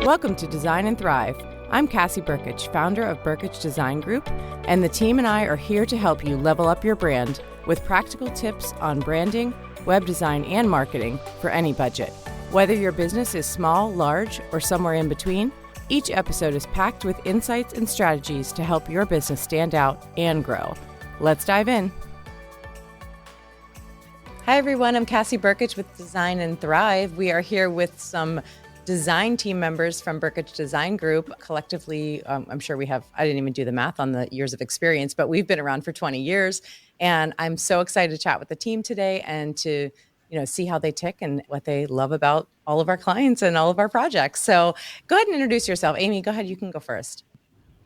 Welcome to Design and Thrive. I'm Cassie Brkich, founder of Brkich Design Group, and the team and I are here to help you level up your brand with practical tips on branding, web design, and marketing for any budget. Whether your business is small, large, or somewhere in between, each episode is packed with insights and strategies to help your business stand out and grow. Let's dive in. Hi, everyone. I'm Cassie Brkich with Design and Thrive. We are here with some design team members from Brkich Design Group. Collectively, I'm sure we have, I didn't even do the math on the years of experience, but we've been around for 20 years. And I'm so excited to chat with the team today and to see how they tick and what they love about all of our clients and all of our projects. So go ahead and introduce yourself. Amy, go ahead. You can go first.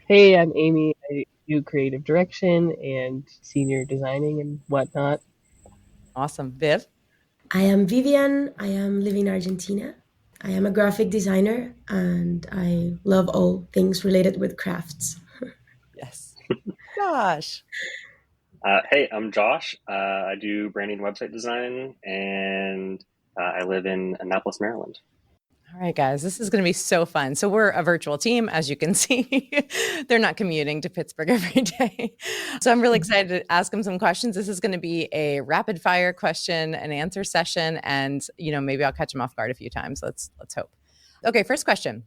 Hey, I'm Amy. I do creative direction and senior designing and whatnot. Awesome. Viv? I am Vivian. I am living in Argentina. I am a graphic designer and I love all things related with crafts. Yes. Josh. Hey, I'm Josh. I do branding and website design, and I live in Annapolis, Maryland. All right, guys, this is going to be so fun. So we're a virtual team, as you can see. They're not commuting to Pittsburgh every day. So I'm really excited to ask them some questions. This is going to be a rapid fire question and answer session. And, maybe I'll catch them off guard a few times. Let's hope. Okay, first question.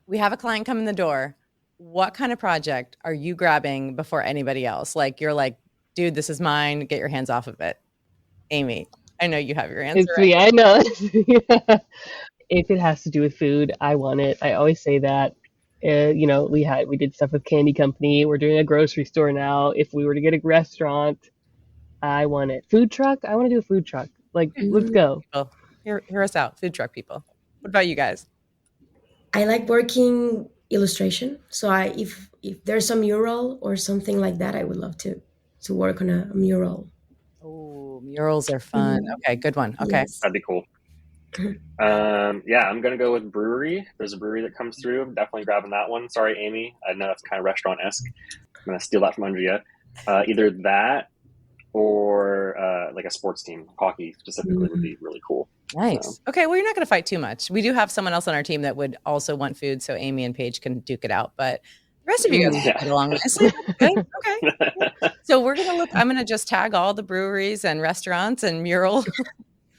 We have a client come in the door. What kind of project are you grabbing before anybody else? Like, you're like, dude, this is mine. Get your hands off of it. Amy, I know you have your answer. It's me. I know. Yeah. If it has to do with food, I want it. I always say that. We did stuff with Candy Company. We're doing a grocery store now. If we were to get a restaurant, I want it. Food truck? I want to do a food truck. Let's go. Hear us out, food truck people. What about you guys? I like working illustration. So if there's a mural or something like that, I would love to work on a mural. Oh, murals are fun. Okay, good one. Okay. Yes. That'd be cool. I'm going to go with brewery. There's a brewery that comes through. I'm definitely grabbing that one. Sorry, Amy. I know that's kind of restaurant-esque. I'm going to steal that from under you. Either that or like a sports team. Hockey specifically would be really cool. Nice. So. Okay, well, you're not going to fight too much. We do have someone else on our team that would also want food, so Amy and Paige can duke it out. But the rest of you guys get along nicely. Good. Okay. So we're going to look. I'm going to just tag all the breweries and restaurants and mural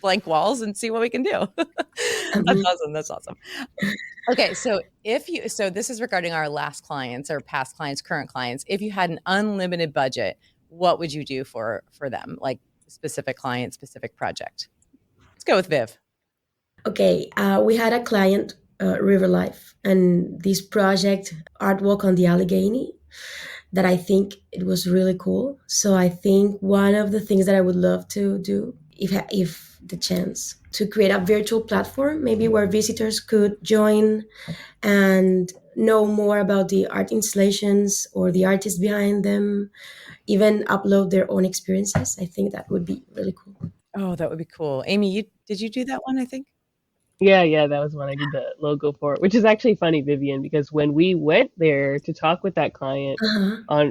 blank walls and see what we can do. That's awesome. Okay, so this is regarding our last clients or past clients, current clients. If you had an unlimited budget, what would you do for them? Like specific client, specific project. Let's go with Viv. Okay, we had a client, River Life, and this project, artwork on the Allegheny, that I think it was really cool. So I think one of the things that I would love to do, if the chance, to create a virtual platform, maybe where visitors could join and know more about the art installations or the artists behind them, even upload their own experiences. I think that would be really cool. Oh, that would be cool. Amy, did you do that one, I think? Yeah, that was one I did the logo for, which is actually funny, Vivian, because when we went there to talk with that client,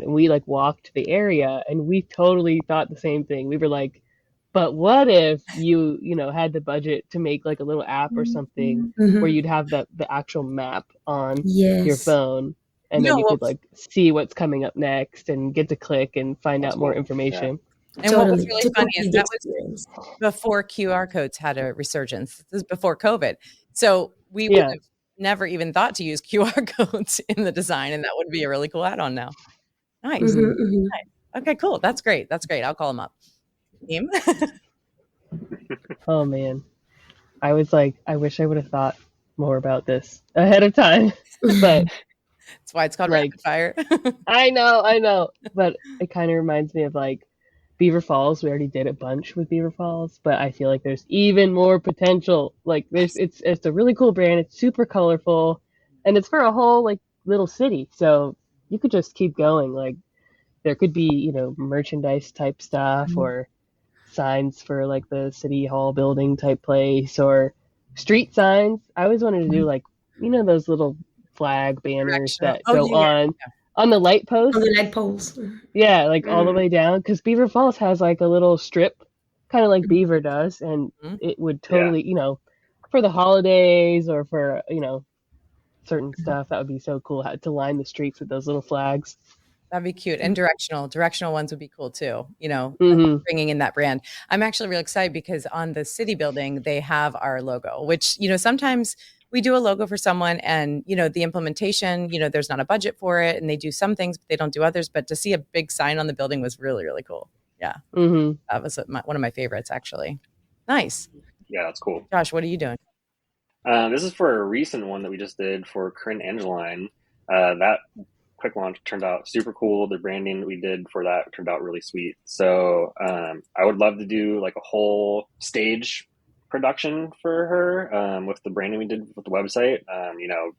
we walked the area and we totally thought the same thing. We were like, but what if you had the budget to make like a little app or something where you'd have the actual map on your phone and then you could see what's coming up next and get to click and find out more information. Yeah. And what was really funny is that was before QR codes had a resurgence. This is before COVID. So we would have never even thought to use QR codes in the design, and that would be a really cool add-on now. Nice. Nice. Okay, cool. That's great. I'll call them up. Team. Oh man, I was like, I wish I would have thought more about this ahead of time, but that's why it's called rapid fire. I know, but it kind of reminds me of like Beaver Falls. We already did a bunch with Beaver Falls, but I feel like there's even more potential. Like it's a really cool brand. It's super colorful, and it's for a whole like little city. So you could just keep going. Like there could be merchandise type stuff or signs for like the city hall building type place or street signs. I always wanted to do like those little flag banners that go on the light posts. On the light poles. Yeah, like all the way down, because Beaver Falls has like a little strip, kind of like Beaver does, and it would totally, for the holidays or for certain stuff. That would be so cool to line the streets with those little flags. That'd be cute. And directional ones would be cool too, bringing in that brand. I'm actually really excited because on the city building, they have our logo, which, sometimes we do a logo for someone and, the implementation, there's not a budget for it and they do some things, but they don't do others. But to see a big sign on the building was really, really cool. Yeah. That was one of my favorites, actually. Nice. Yeah, that's cool. Josh, what are you doing? This is for a recent one that we just did for Corinne Angeline. That quick launch turned out super cool. The branding that we did for that turned out really sweet. So I would love to do like a whole stage production for her with the branding we did with the website.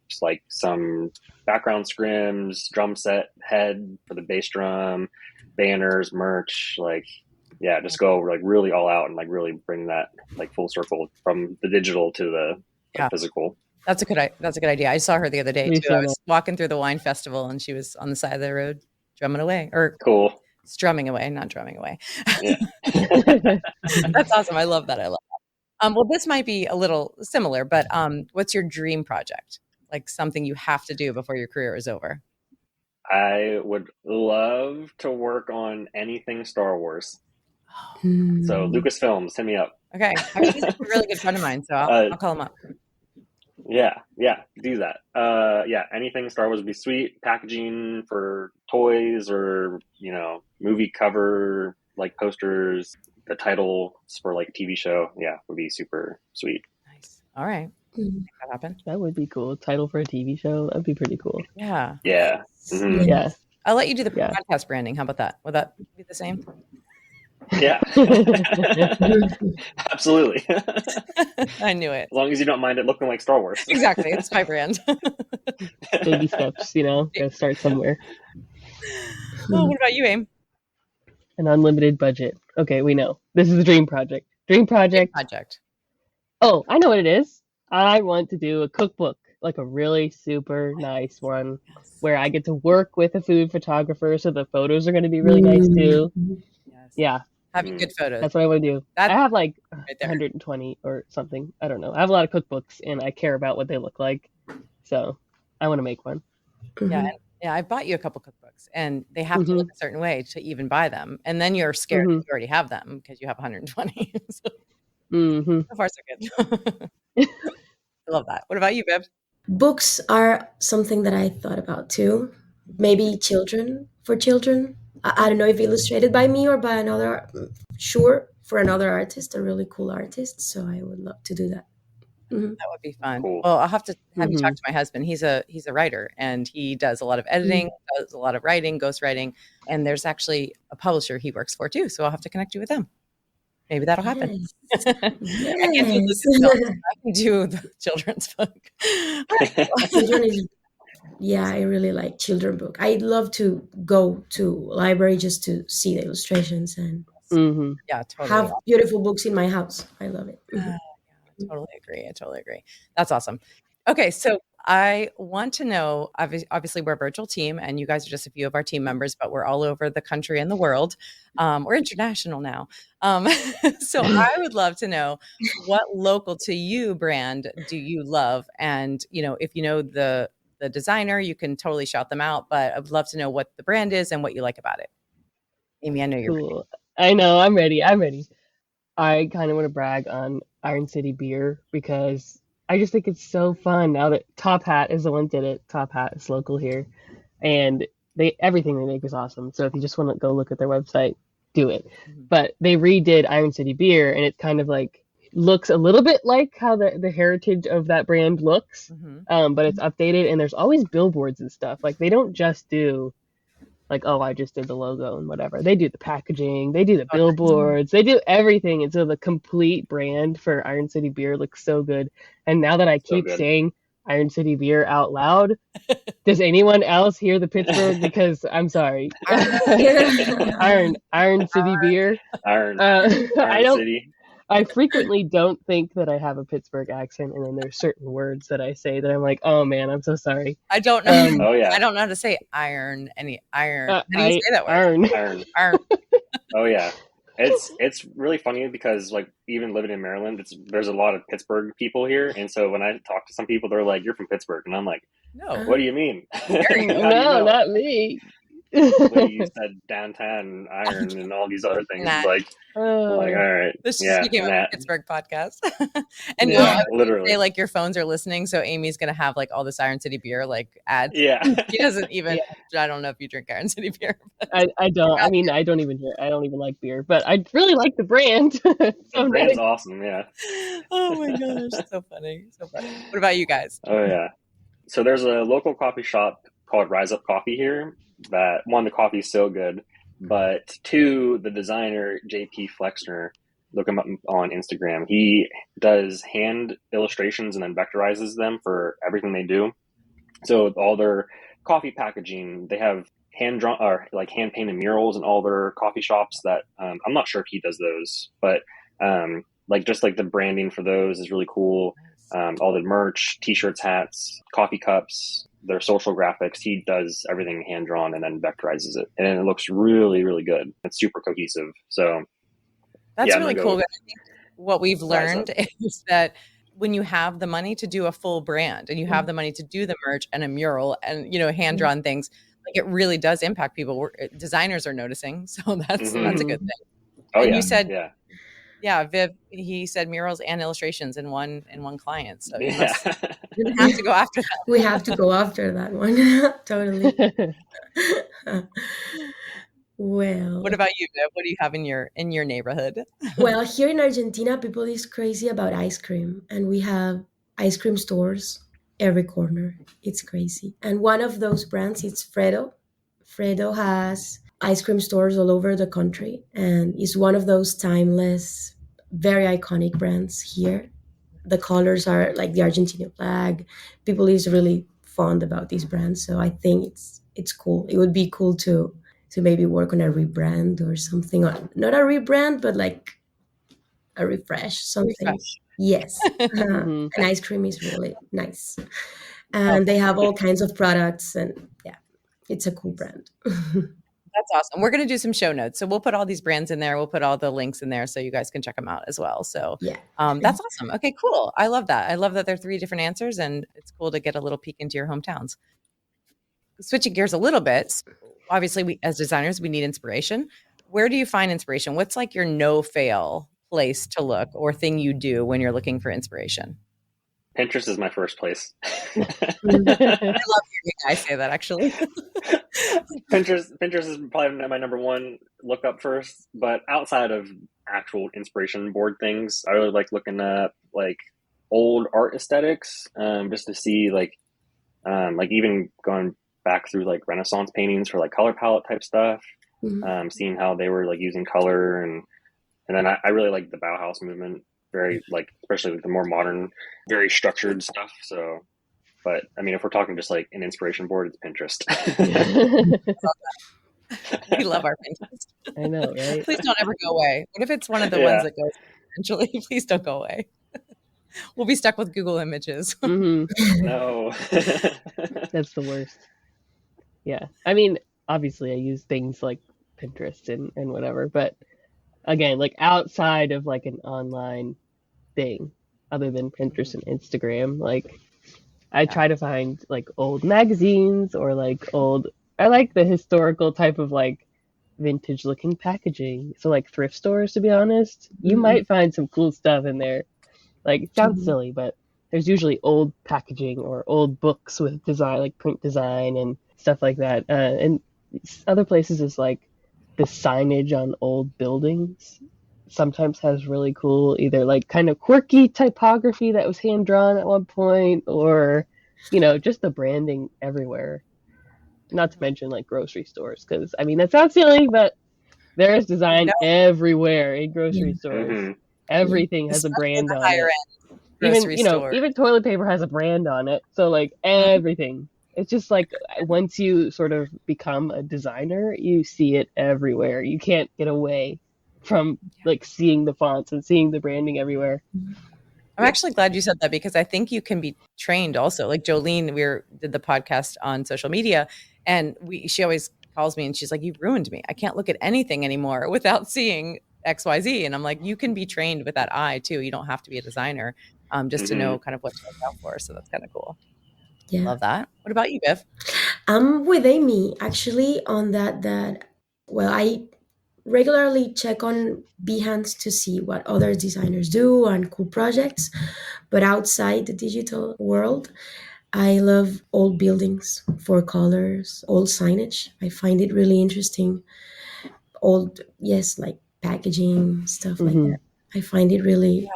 Just like some background scrims, drum set head for the bass drum, banners, merch, just go like really all out and like really bring that like full circle from the digital to the physical. That's a good idea. I saw her the other day too. I was walking through the wine festival and she was on the side of the road drumming away, or cool. Strumming away, not drumming away. Yeah. That's awesome. I love that. Well, this might be a little similar, but what's your dream project? Like something you have to do before your career is over? I would love to work on anything Star Wars. So Lucasfilms, hit me up. Okay. He's a really good friend of mine, so I'll call him up. Yeah, do that. Anything Star Wars would be sweet. Packaging for toys or, movie cover, like posters, the title for like TV show. Yeah, would be super sweet. Nice. All right. Make that happen. That would be cool. Title for a TV show. That'd be pretty cool. Yeah. Yeah. Mm-hmm. Yeah. I'll let you do the podcast branding. How about that? Would that be the same? Yeah. Absolutely. I knew it. As long as you don't mind it looking like Star Wars. Exactly. It's my brand. Baby steps, gotta start somewhere. What about you, Aim? An unlimited budget. Okay, we know. This is the dream project. Dream project. Oh, I know what it is. I want to do a cookbook, like a really super nice one where I get to work with a food photographer, so the photos are going to be really nice too. Yes. Yeah. Having good photos. That's what I want to do. I have like 120 or something. I don't know. I have a lot of cookbooks and I care about what they look like. So I want to make one. Yeah. Yeah, I bought you a couple cookbooks and they have to look a certain way to even buy them. And then you're scared you already have them because you have 120. So far, so good. I love that. What about you, Bib? Books are something that I thought about too. Maybe for children. I don't know if illustrated by me or by another, for another artist, a really cool artist. So I would love to do that. That would be fun. Cool. Well, I'll have to have you talk to my husband. He's a writer and he does a lot of editing, does a lot of writing, ghostwriting, and there's actually a publisher he works for too. So I'll have to connect you with them. Maybe that'll happen. Yes. I can do the children's book. I really like children's book. I'd love to go to library just to see the illustrations and totally have beautiful books in my house. I love it. I totally agree. That's awesome. Okay, so I want to know, obviously we're a virtual team and you guys are just a few of our team members, but we're all over the country and the world. We're international now. So I would love to know what local to you brand do you love? And, if you know the designer, you can totally shout them out, but I would love to know what the brand is and what you like about it. Amy, I know you're cool. Ready. I know, I'm ready. I kind of want to brag on Iron City Beer because I just think it's so fun now that Top Hat is the one that did it. Top Hat is local here. And everything they make is awesome. So if you just want to go look at their website, do it. But they redid Iron City Beer and it kind of like looks a little bit like how the heritage of that brand looks. But it's updated and there's always billboards and stuff. Like they don't just do like, oh, I just did the logo and whatever. They do the packaging, they do the billboards, they do everything. And so the complete brand for Iron City Beer looks so good. And now that I keep saying Iron City Beer out loud, does anyone else hear the Pittsburgh? Because I'm sorry. Iron City Beer. Iron City. I frequently don't think that I have a Pittsburgh accent, and then there's certain words that I say that I'm like, oh man, I'm so sorry. I don't know. I don't know how to say iron. How do you say that word? Iron. Iron. Oh yeah. It's really funny because like even living in Maryland, there's a lot of Pittsburgh people here, and so when I talk to some people, they're like, "You're from Pittsburgh," and I'm like, No. "What do you mean?" No, not me. When you said downtown iron and all these other things, like all right, this yeah, just became a Nat. Pittsburgh podcast. And Yeah, now literally. say like your phones are listening, so Amy's gonna have like all this Iron City beer like ads. Yeah, She doesn't even. I don't know if you drink Iron City beer. I don't. I mean, I don't even like beer, but I really like the brand. the brand's awesome. Yeah. Oh my gosh, so funny, so funny. What about you guys? Oh yeah. So there's a local coffee shop called Rise Up Coffee here. That one, the coffee is so good, but two, the designer JP Flexner, look him up on Instagram. He does hand illustrations and then vectorizes them for everything they do. So all their coffee packaging, they have hand drawn or like hand painted murals in all their coffee shops. That I'm not sure if he does those, but like just like the branding for those is really cool. All the merch, t-shirts, hats, coffee cups, their social graphics. He does everything hand drawn and then vectorizes it, and it looks really, really good. It's super cohesive. So that's really cool. I think what we've learned is that when you have the money to do a full brand and you have the money to do the merch and a mural and hand drawn things, like it really does impact people. Designers are noticing, so that's a good thing. Oh, and yeah. You said, yeah, Viv, he said murals and illustrations in one client. So you have to go after that. We have to go after that one. Totally. Well, what about you, Viv? What do you have in your neighborhood? Well, here in Argentina, people is crazy about ice cream, and we have ice cream stores every corner. It's crazy. And one of those brands is Fredo. Fredo has ice cream stores all over the country, and is one of those timeless, very iconic brands here. The colors are like the Argentinian flag. People is really fond about these brands, so I think it's cool. It would be cool to maybe work on a rebrand or something. Not a rebrand, but like a refresh, something. Yes. And ice cream is really nice. And they have all kinds of products, and yeah, it's a cool brand. That's awesome. We're going to do some show notes. So we'll put all these brands in there. We'll put all the links in there so you guys can check them out as well. So yeah, that's awesome. Okay, cool. I love that. I love that there are 3 different answers, and it's cool to get a little peek into your hometowns. Switching gears a little bit. Obviously, we as designers, we need inspiration. Where do you find inspiration? What's like your no-fail place to look or thing you do when you're looking for inspiration? Pinterest is my first place. I love hearing guys say that, actually. Pinterest is probably my number one look up first, but outside of actual inspiration board things, I really like looking up like old art aesthetics, just to see like even going back through like Renaissance paintings for like color palette type stuff, seeing how they were like using color, and then I really like the Bauhaus movement, very like, especially like the more modern, very structured stuff. So, but I mean, if we're talking just like an inspiration board, it's Pinterest. We love our Pinterest. I know, right? Please don't ever go away. What if it's one of the ones that goes eventually? Please don't go away. We'll be stuck with Google Images. No. That's the worst. Yeah. I mean, obviously I use things like Pinterest and whatever, but again, like outside of like an online thing, other than Pinterest and Instagram, like I try to find like old magazines or like I like the historical type of like vintage looking packaging. So like thrift stores, to be honest, you might find some cool stuff in there. Like it sounds silly, but there's usually old packaging or old books with design, like print design and stuff like that. And other places is like the signage on old buildings sometimes has really cool, either like kind of quirky typography that was hand drawn at one point, or, just the branding everywhere. Not to mention like grocery stores, because I mean, that sounds silly, but there is design everywhere in grocery stores. Everything has a brand on it. Even toilet paper has a brand on it. So like everything. It's just like once you sort of become a designer, you see it everywhere. You can't get away from like seeing the fonts and seeing the branding everywhere. I'm actually glad you said that, because I think you can be trained also. Like Jolene, did the podcast on social media, and she always calls me and she's like, "You've ruined me. I can't look at anything anymore without seeing XYZ. And I'm like, you can be trained with that eye too. You don't have to be a designer just to know kind of what to look out for. So that's kind of cool. Yeah. Love that. What about you, Viv? I'm with Amy actually on that, well, I regularly check on Behance to see what other designers do and cool projects. But outside the digital world, I love old buildings for colors, old signage. I find it really interesting. Old, yes, like packaging, stuff like that. I find it really,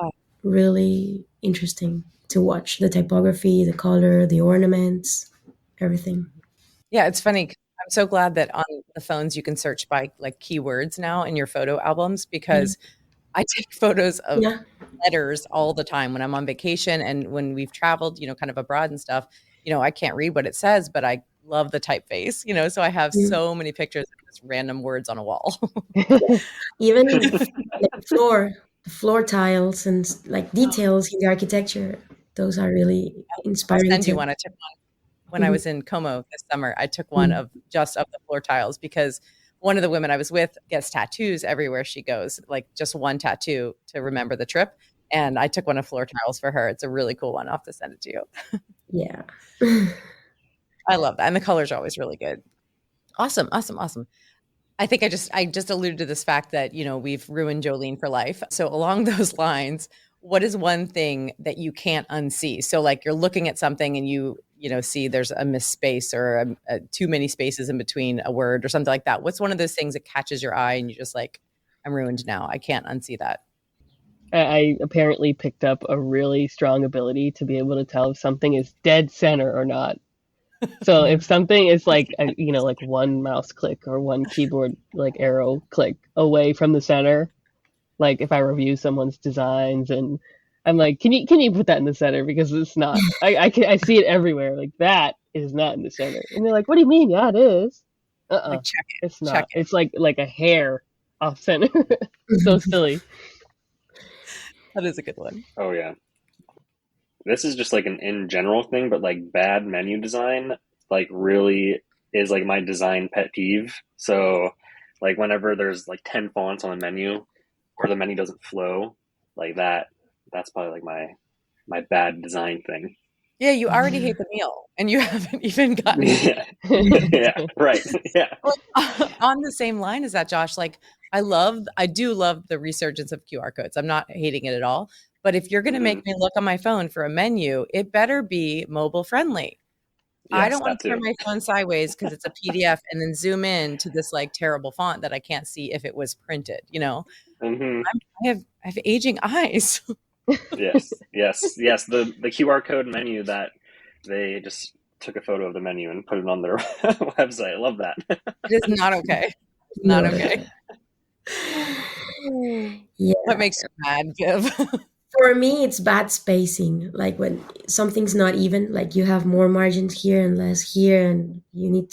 really interesting to watch the typography, the color, the ornaments, everything. Yeah, it's funny. I'm so glad that on the phones you can search by like keywords now in your photo albums, because I take photos of letters all the time when I'm on vacation and when we've traveled, kind of abroad and stuff. I can't read what it says, but I love the typeface, so I have so many pictures of just random words on a wall. Even like floor tiles and like details in the architecture, those are really inspiring. I'll send you one. I took one when I was in Como this summer. I took one of the floor tiles because one of the women I was with gets tattoos everywhere she goes, like just one tattoo to remember the trip. And I took one of floor tiles for her. It's a really cool one. I'll have to send it to you. Yeah. I love that. And the colors are always really good. Awesome. I think I just alluded to this fact that, we've ruined Jolene for life. So along those lines, what is one thing that you can't unsee? So like you're looking at something and you see there's a misspace or too many spaces in between a word or something like that. What's one of those things that catches your eye and you're just like, I'm ruined now. I can't unsee that. I apparently picked up a really strong ability to be able to tell if something is dead center or not. So if something is like, like one mouse click or one keyboard like arrow click away from the center, like if I review someone's designs and I'm like, can you put that in the center? Because it's not, I see it everywhere. Like that is not in the center. And they're like, what do you mean? Yeah, it is. Like, check it. It's not. It's like a hair off center. So silly. That is a good one. Oh yeah. This is just like an in general thing, but like bad menu design, like really is like my design pet peeve. So like whenever there's like 10 fonts on a menu or the menu doesn't flow like that's probably like my bad design thing. Yeah, you already hate the meal and you haven't even gotten yeah, right. Yeah. On the same line as that, Josh, like I do love the resurgence of QR codes. I'm not hating it at all. But if you're going to make me look on my phone for a menu, it better be mobile friendly. Yes, I don't want to turn my phone sideways because it's a PDF and then zoom in to this like terrible font that I can't see if it was printed, I have aging eyes. Yes. The QR code menu that they just took a photo of the menu and put it on their website. I love that. It is not okay. It's not okay. Yeah. What makes you mad, Viv? For me, it's bad spacing. Like when something's not even, like you have more margins here and less here, and you need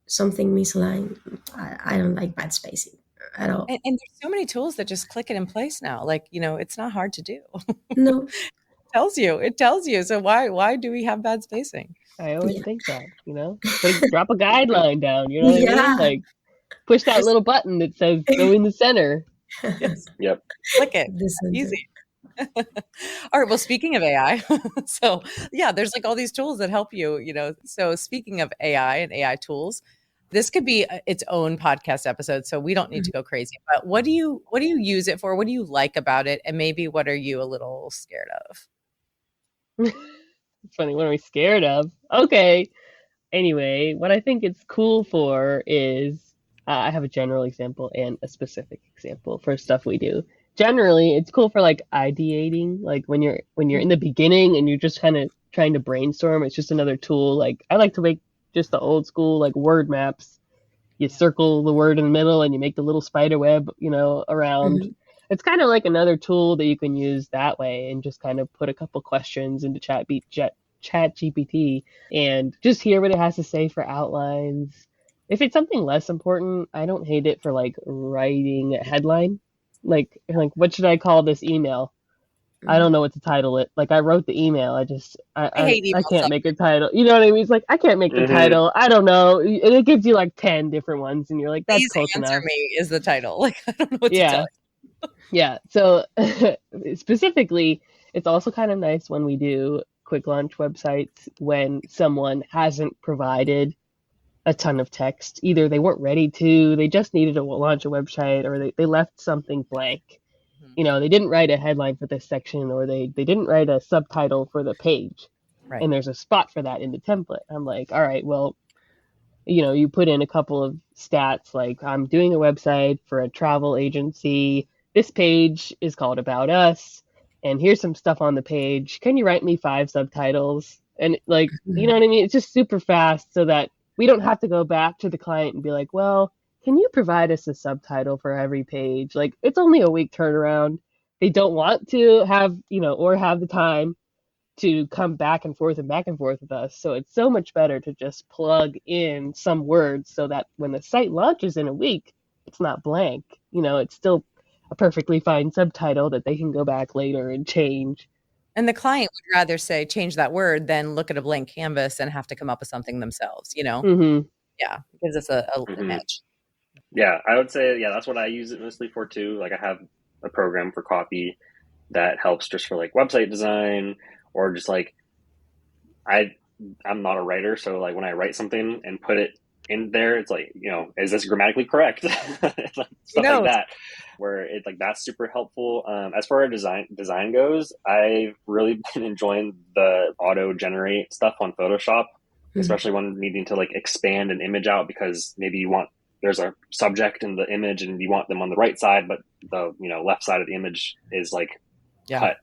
something misaligned. I don't like bad spacing at all. And there's so many tools that just click it in place now. Like, it's not hard to do. No. It tells you. So why do we have bad spacing? I always think that, like, drop a guideline down, what I mean? Like push that little button that says go in the center. Yes. Yep. Click it. Easy. All right. Well, speaking of AI, so yeah, there's like all these tools that help you, So speaking of AI and AI tools, this could be its own podcast episode. So we don't need to go crazy. But what do you use it for? What do you like about it? And maybe what are you a little scared of? It's funny. What are we scared of? Okay. Anyway, what I think it's cool for is I have a general example and a specific example for stuff we do. Generally, it's cool for like ideating, like when you're in the beginning and you're just kind of trying to brainstorm. It's just another tool. Like I like to make just the old school like word maps. You circle the word in the middle and you make the little spider web, around. Mm-hmm. It's kind of like another tool that you can use that way and just kind of put a couple questions into ChatGPT and just hear what it has to say for outlines. If it's something less important, I don't hate it for like writing a headline. Like what should I call this email? I don't know what to title it. Like I wrote the email. I can't make a title. You know what I mean? It's like I can't make the title. I don't know. And it gives you like 10 different ones and you're like, that's close enough. Answer me is the title. Like I don't know what to tell you. Yeah. So specifically, it's also kind of nice when we do quick launch websites when someone hasn't provided a ton of text. Either they weren't ready to, they just needed to launch a website, or they left something blank. They didn't write a headline for this section, or they didn't write a subtitle for the page. Right. And there's a spot for that in the template. I'm like, all right, well, you put in a couple of stats like I'm doing a website for a travel agency. This page is called About Us, and here's some stuff on the page. Can you write me 5 subtitles? And like, you know what I mean? It's just super fast so that we don't have to go back to the client and be like, well, can you provide us a subtitle for every page? Like, it's only a week turnaround. They don't want to have, or have the time to come back and forth with us. So it's so much better to just plug in some words so that when the site launches in a week, it's not blank. It's still a perfectly fine subtitle that they can go back later and change. And the client would rather say, change that word than look at a blank canvas and have to come up with something themselves, Mm-hmm. Yeah, it gives us an edge. Yeah, I would say, that's what I use it mostly for too. Like I have a program for copy that helps just for like website design, or just like I'm not a writer, so like when I write something and put it in there, it's like, is this grammatically correct? Stuff like that, where it's like that's super helpful. As far as design goes, I've really been enjoying the auto generate stuff on Photoshop, especially when needing to like expand an image out because maybe there's a subject in the image and you want them on the right side, but the left side of the image is like cut.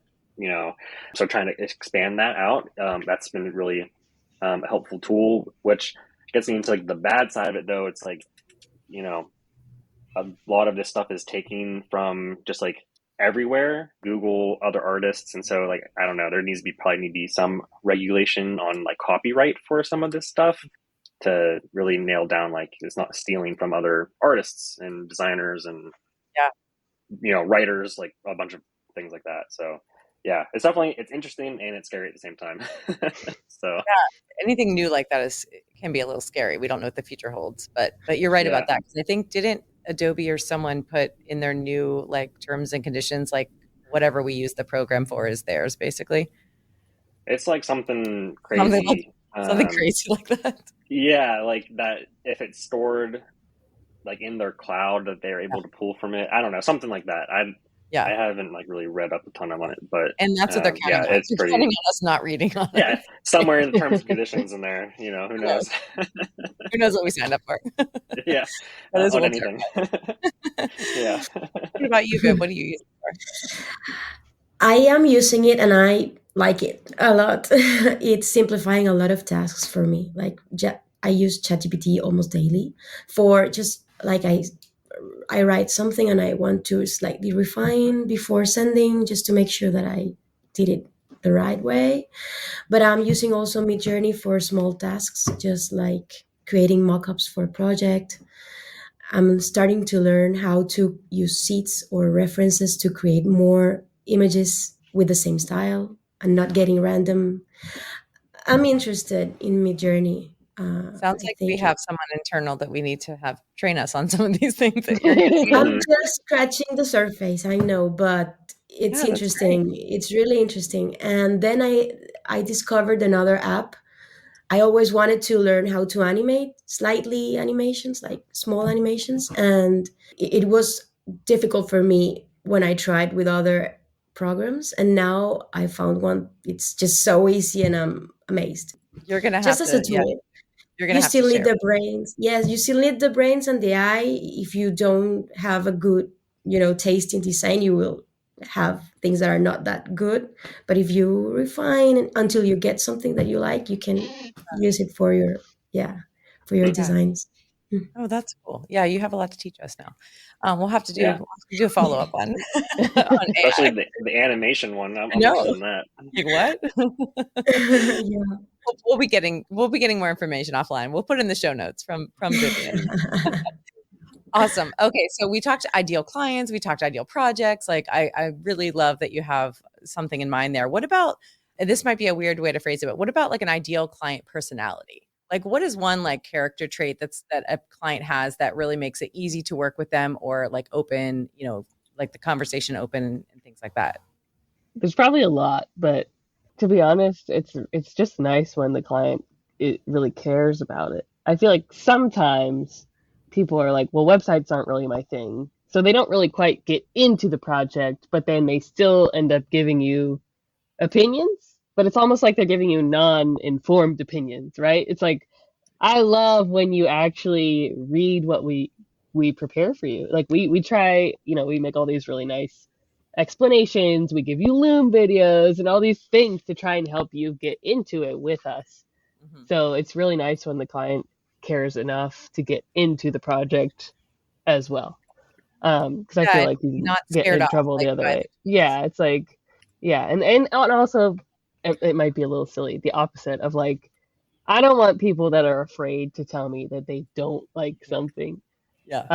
So trying to expand that out, that's been really a helpful tool, which gets me into like the bad side of it though. It's like, a lot of this stuff is taking from just like everywhere, Google, other artists. And so like, I don't know, there probably need to be some regulation on like copyright for some of this stuff to really nail down, like it's not stealing from other artists and designers and, writers, like a bunch of things like that. So yeah, it's interesting and it's scary at the same time. So anything new like that can be a little scary. We don't know what the future holds, but you're right about that. Because I think didn't Adobe or someone put in their new like terms and conditions, like whatever we use the program for is theirs, basically. It's like something crazy, something crazy like that. Yeah, like that if it's stored like in their cloud that they're able to pull from it. I don't know, something like that. I haven't like really read up a ton on it, but that's what they're counting on. It's pretty counting on us not reading on it. Yeah, somewhere in the terms and conditions in there, who knows? Who knows what we signed up for? Yeah, that is anything. Yeah. What about you, Viv? What do you use it for? I am using it and I like it a lot. It's simplifying a lot of tasks for me. Like I use ChatGPT almost daily for just like I write something and I want to slightly refine before sending just to make sure that I did it the right way. But I'm using also Midjourney for small tasks, just like creating mockups for a project. I'm starting to learn how to use seeds or references to create more images with the same style and not getting random. I'm interested in Midjourney. Sounds like we have someone internal that we need to have train us on some of these things. I'm just scratching the surface, I know, but it's interesting. It's really interesting. And then I discovered another app. I always wanted to learn how to animate slightly animations, like small animations. And it was difficult for me when I tried with other programs. And now I found one. It's just so easy and I'm amazed. You're going to have just as a tool. Yeah. You're going to have still to need the brains. Yes, you still need the brains and the eye. If you don't have a good, taste in design, you will have things that are not that good. But if you refine until you get something that you like, you can use it for your designs. Oh, that's cool. Yeah, you have a lot to teach us now. We'll have to do a follow-up on especially the animation one. I'm interested in that. Like what? We'll be getting more information offline. We'll put in the show notes from Vivian. Awesome. Okay, so we talked ideal clients, we talked ideal projects. Like I really love that you have something in mind there. What about, this might be a weird way to phrase it, but what about like an ideal client personality? Like what is one like character trait that a client has that really makes it easy to work with them or like open, like the conversation open and things like that? There's probably a lot, but to be honest, it's just nice when the client really cares about it. I feel like sometimes people are like, well, websites aren't really my thing. So they don't really quite get into the project, but then they still end up giving you opinions, but it's almost like they're giving you non-informed opinions, right? It's like, I love when you actually read what we prepare for you. Like we try, we make all these really nice explanations, we give you Loom videos and all these things to try and help you get into it with us. So it's really nice when the client cares enough to get into the project as well. Because I feel like you not get in trouble the other way. Yeah, it's like, and also it might be a little silly, the opposite of like, I don't want people that are afraid to tell me that they don't like something. Yeah.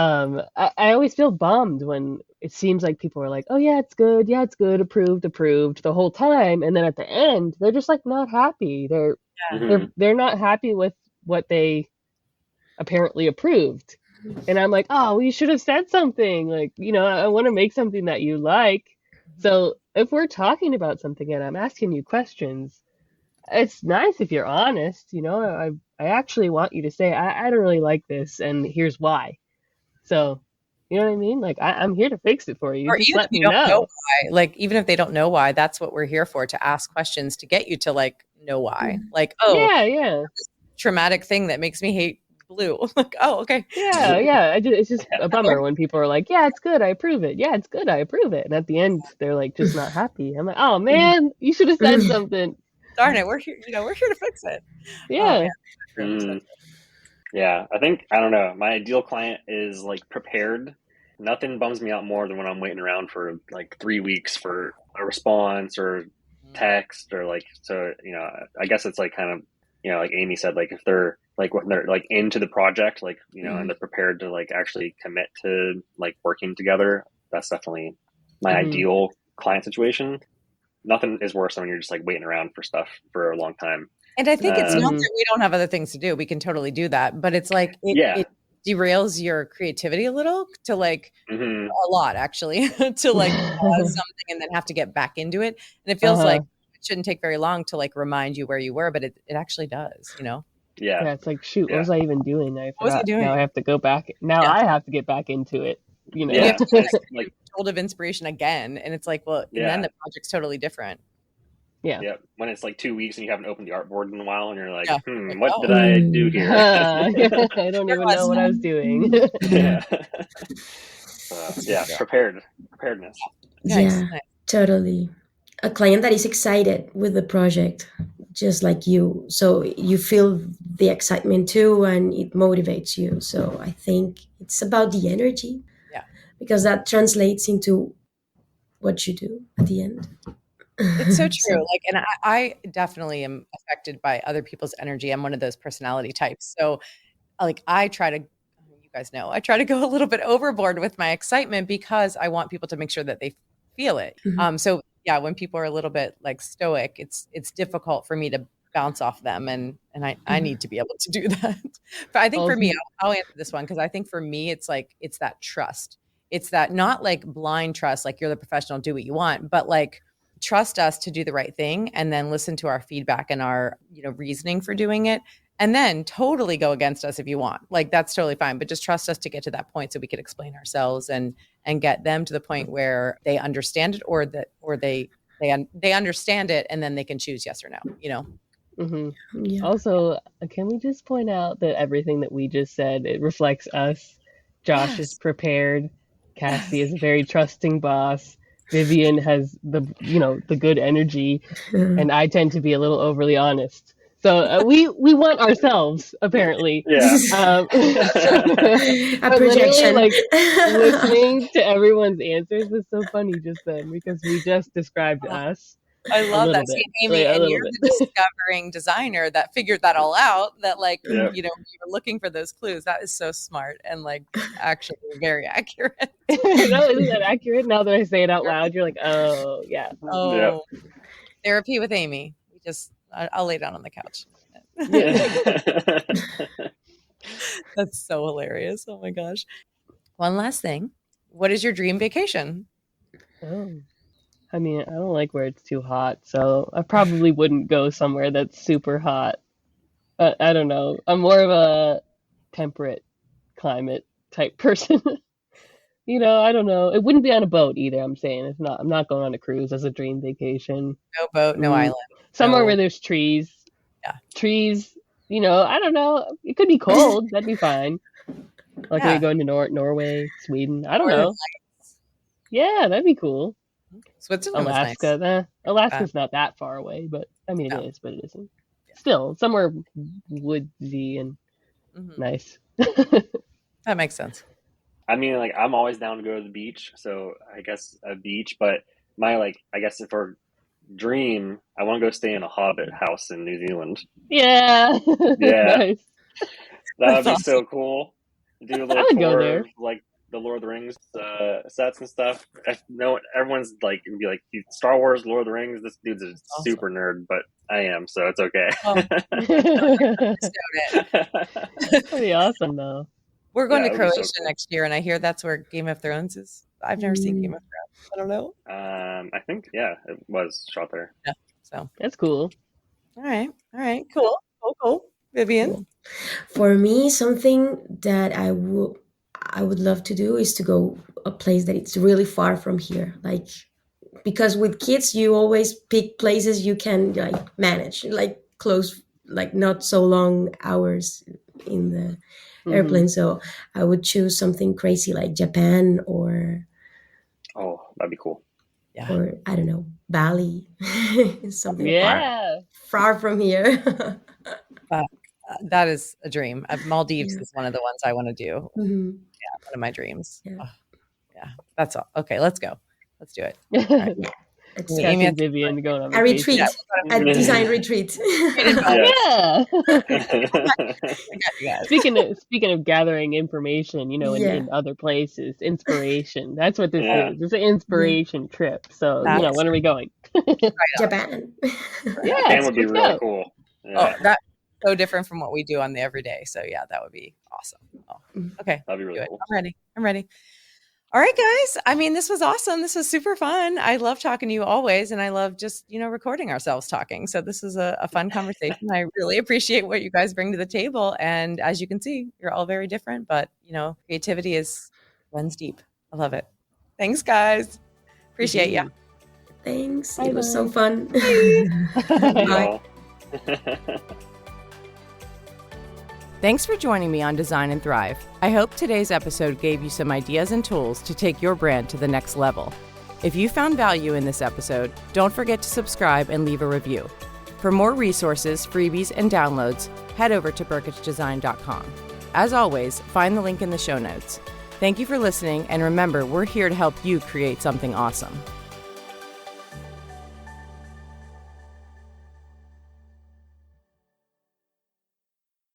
I always feel bummed when it seems like people are like, oh yeah, it's good, approved the whole time, and then at the end they're just like not happy. They're not happy with what they apparently approved. And I'm like, oh, well, you should have said something. Like, I want to make something that you like. So if we're talking about something and I'm asking you questions, it's nice if you're honest. I actually want you to say, I don't really like this, and here's why. So, you know what I mean? Like, I'm here to fix it for you. Or just even let if you me don't know know. why, like, even if they don't know why, that's what we're here for, to ask questions to get you to like know why. Like, oh, yeah. This traumatic thing that makes me hate blue. Like, oh, okay. Yeah. It's just a bummer when people are like, yeah, it's good, I approve it. Yeah, it's good, I approve it. And at the end, they're like, just not happy. I'm like, oh man, you should have said something. Darn it, we're here. We're here to fix it. Yeah. Yeah, I think, I don't know, my ideal client is like prepared. Nothing bums me out more than when I'm waiting around for like 3 weeks for a response or text or like, so, I guess it's like kind of, like Amy said, like if they're like, when they're like into the project, like, and they're prepared to like actually commit to like working together, that's definitely my ideal client situation. Nothing is worse than when you're just like waiting around for stuff for a long time. And I think it's not that we don't have other things to do. We can totally do that. But it's like, it derails your creativity a little to like a lot, actually, to like pause something and then have to get back into it. And it feels like it shouldn't take very long to like remind you where you were, but it actually does, Yeah, it's like, shoot, what was I even doing? I forgot. What was I doing? Now I have to go back. Now I have to get back into it. You have to like jolt of inspiration again. And it's like, well, and then the project's totally different. Yeah. When it's like 2 weeks and you haven't opened the artboard in a while and you're like, what did I do here? I don't even know what I was doing. Preparedness. Nice. Totally. A client that is excited with the project, just like you. So you feel the excitement too, and it motivates you. So I think it's about the energy. Yeah. Because that translates into what you do at the end. It's so true. Like, and I definitely am affected by other people's energy. I'm one of those personality types. So like, you guys know, I try to go a little bit overboard with my excitement because I want people to make sure that they feel it. So yeah, when people are a little bit like stoic, it's difficult for me to bounce off them. And I need to be able to do that. But I think for me, I'll answer this one. Cause I think for me, it's like, it's that trust. It's that not like blind trust, like you're the professional, do what you want, but like, trust us to do the right thing and then listen to our feedback and our reasoning for doing it, and then totally go against us if you want. Like, that's totally fine, but just trust us to get to that point so we can explain ourselves and get them to the point where they understand it, or they understand it and then they can choose yes or no. Yeah. Also, can we just point out that everything that we just said, it reflects us. Josh is prepared. Cassie is a very trusting boss. Vivian has the good energy, and I tend to be a little overly honest. So we want ourselves, apparently. Yeah. A projection. Like, listening to everyone's answers was so funny just then, because we just described us. I love that. See, Amy, and you're the discovering designer that figured that all out, that like, you were looking for those clues. That is so smart and like actually very accurate. No, isn't that accurate? Now that I say it out loud, you're like, oh, yeah. Oh, therapy with Amy. I'll lay down on the couch. That's so hilarious. Oh my gosh. One last thing. What is your dream vacation? Oh. I mean, I don't like where it's too hot, so I probably wouldn't go somewhere that's super hot. I don't know. I'm more of a temperate climate type person. I don't know. It wouldn't be on a boat either, I'm saying. It's not. I'm not going on a cruise as a dream vacation. No boat, no island. Somewhere no- where there's trees. Yeah. Trees, I don't know. It could be cold. That'd be fine. Like Yeah. maybe going to Norway, Sweden. I don't Northern know. Yeah, that'd be cool. Switzerland was nice. Alaska. Alaska's not that far away, but I mean, it is, but it isn't. Still, somewhere woodsy and nice. That makes sense. I mean, like, I'm always down to go to the beach, so I guess a beach. But I guess for dream, I want to go stay in a hobbit house in New Zealand. Yeah. Yeah. Nice. That would be so cool. Do a little would go tour there. of, like, the Lord of the Rings sets and stuff. Everyone's like, be like, Star Wars, Lord of the Rings. This dude's a super nerd, but I am, so it's okay. That'd be awesome, though. We're going to it'd be so Croatia cool. next year, and I hear that's where Game of Thrones is. I've never seen Game of Thrones. I don't know. I think, it was shot there. Yeah. So That's cool. all right, cool. Vivian. For me, something that I would love to do is to go a place that it's really far from here. Like, because with kids, you always pick places you can like manage, like close, like not so long hours in the airplane. So I would choose something crazy like Japan or that'd be cool. Yeah. Or I don't know, Bali, something far from here. That is a dream. Maldives is one of the ones I want to do. Mm-hmm. Yeah, one of my dreams. Yeah. Yeah, that's all. Okay, let's go. Let's do it. Right. Cassie and Vivian going on a retreat, Yeah. a design retreat. Yeah. Yeah. Speaking of gathering information, in other places, inspiration. That's what this is. It's an inspiration trip. So, when are we going? Japan. Yeah, Japan would be really cool. Yeah. Oh, that's so different from what we do on the everyday. So yeah, that would be awesome. Oh, okay. That'd be really cool. I'm ready. All right, guys. I mean, this was awesome. This was super fun. I love talking to you always. And I love just, recording ourselves talking. So this is a fun conversation. I really appreciate what you guys bring to the table. And as you can see, you're all very different, but creativity runs deep. I love it. Thanks, guys. Appreciate you. Thanks. It was so fun. Bye. Thanks for joining me on Design and Thrive. I hope today's episode gave you some ideas and tools to take your brand to the next level. If you found value in this episode, don't forget to subscribe and leave a review. For more resources, freebies, and downloads, head over to brkichdesign.com. As always, find the link in the show notes. Thank you for listening, and remember, we're here to help you create something awesome.